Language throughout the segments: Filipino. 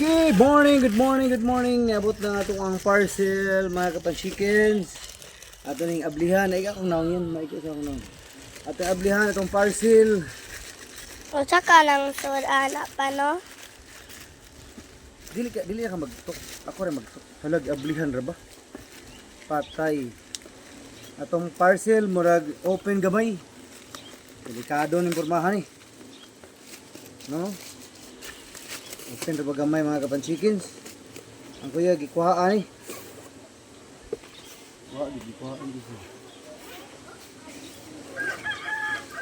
Okay, good morning. Abot na ato ang parcel, mga kapanchikins. Ato ning ablihan, ay akong naong yan, maikot akong naong. Ato ablihan, atong parcel. O tsaka ng surana pa, no? Dili ka magtok. Ako rin magtok. Halag, ablihan ra ba? Patay. Atong parcel, murag open gamay. Delikado ng pormahan eh. No? Open ra ba gamay mga kapanchikins? Ang kuya, gikuhaan eh. Gikuhaan dito.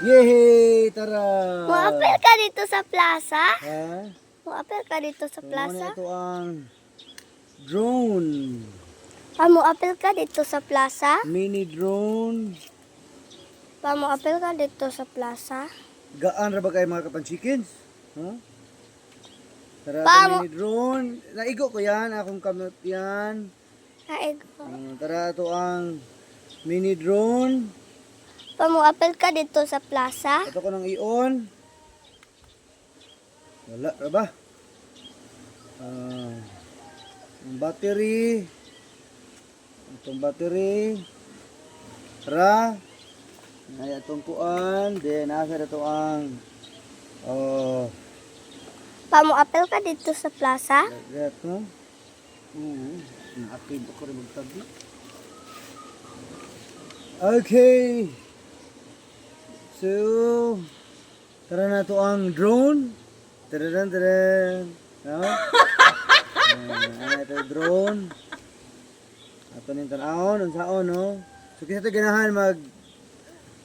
Yehey! Tara! Muapel ka dito sa plaza? Ha? Muapel ka dito sa plaza? Ito ang drone. Muapel ka dito sa plaza? Mini drone. Muapel ka dito sa plaza? Gaan ra ba kayo mga kapanchikins? Huh? Tara, Pamo- mini drone. Naigo ko yan. Akong kamot yan. Kaig. Tara, ito ang mini drone. Muapel ka dito sa plaza? Ito ko ng i-on. Wala ra ba? Ang battery. Itong battery. Tara. Ay, itong kuan. Then, nasa ito ang Muapel ka dito sa plaza? ito. Na-active ako rin magtabi. Okay. So, tara na ito ang drone. Tararan. No? Ito yung drone. Ito na yung tanawon. Ang saon, no? So, kasi ito ganahan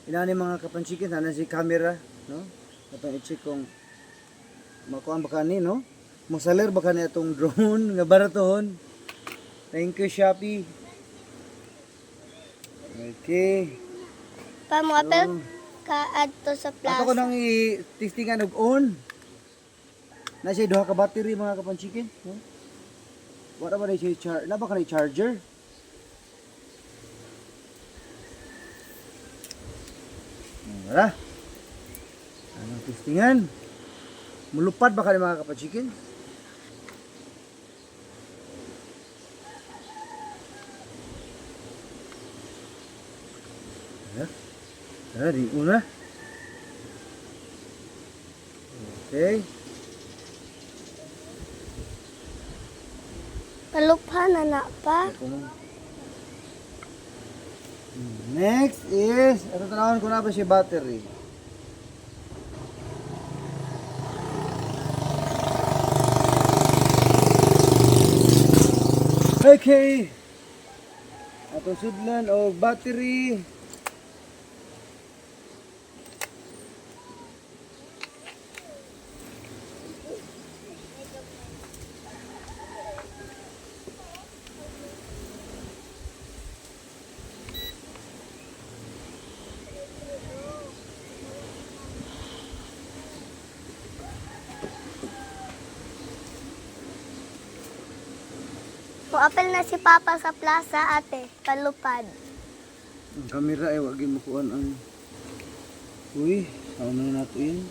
inani mga kapanchikin. Sana si camera, no? Ito i-check kung makuhaan ba kani, no? Masaler ba kani itong drone nga baraton? Thank you, Shopee. Okay. Muapel ka adto sa Ato ko plaza? nang i-testingan og on. Na siya duha ka battery mga kapanchikin, no? Wala ba na siya charge? Na ba ka na charger? Wala. Anong testingan? Mulupad ba ka mga kapanchikin? Di una. Okay. Paluphan na pa. Next is, ito tanawin ko na ba siya battery. Okay. Atong sudlan o battery. Muapel na si Papa sa plaza, ate. Palupad. Ang kamera ay wag makuan ang uy, ano na nato yun?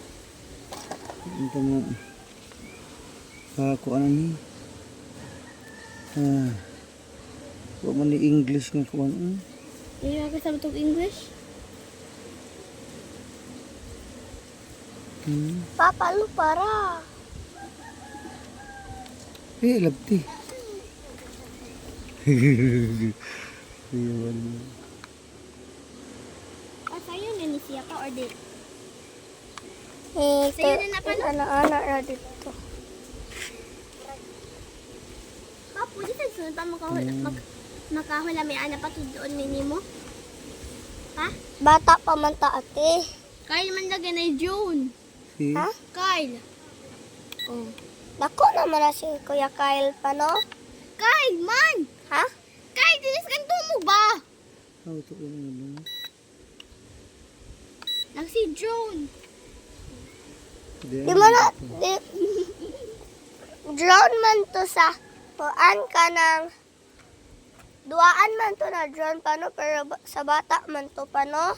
Ito mo kuan ni wag man ni English nga kuan. Iya ka sa itong English? Papa, lupara. Labti. Iwan. Sa'yo na ni siya pa or di? Sa'yo na pa, no? Ano ra dito. Papo, di sa sunod pa makahula may ana pa to doon nini mo? Ha? Bata pa man ta, ate. Kyle man lagay na June. Si Ha? Kyle. Oh. Dako naman na si Kuya Kyle pa, no? Kyle man! Ha? Kyle, dinis kang tumog ba? ito ko na. Nang si June. Di mo na, drone man to sa, puan ka ng, duaan man to na drone pa, no? Pero sa bata man to pa, no?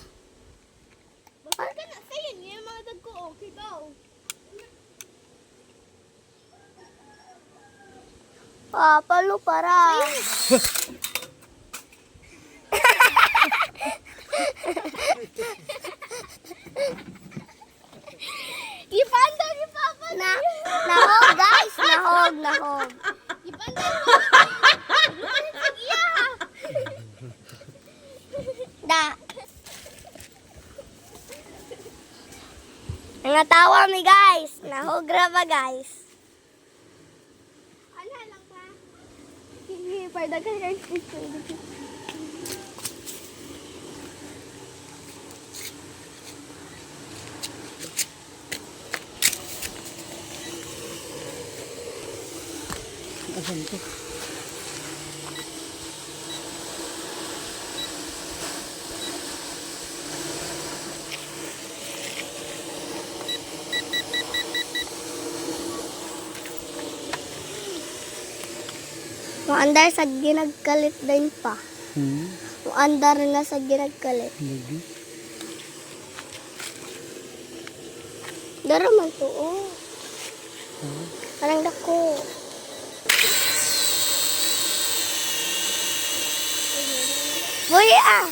Bakit ka na sa'yo? Yung mga dag ko, okay daw. Palo para. Ipanda ni Papa. Nahog guys, nahog. Ipanda ni Papa. Iya. Da. Nangatawa mi guys. Nahog ra ba guys? Ano lang pa? Hindi, parda ka guys. Asan to? Muandar sa ginagkalit din pa. Hmm. Muandar nga sa ginagkalit. Lagi. Dara man to, oh. Parang dako. Boy, ah!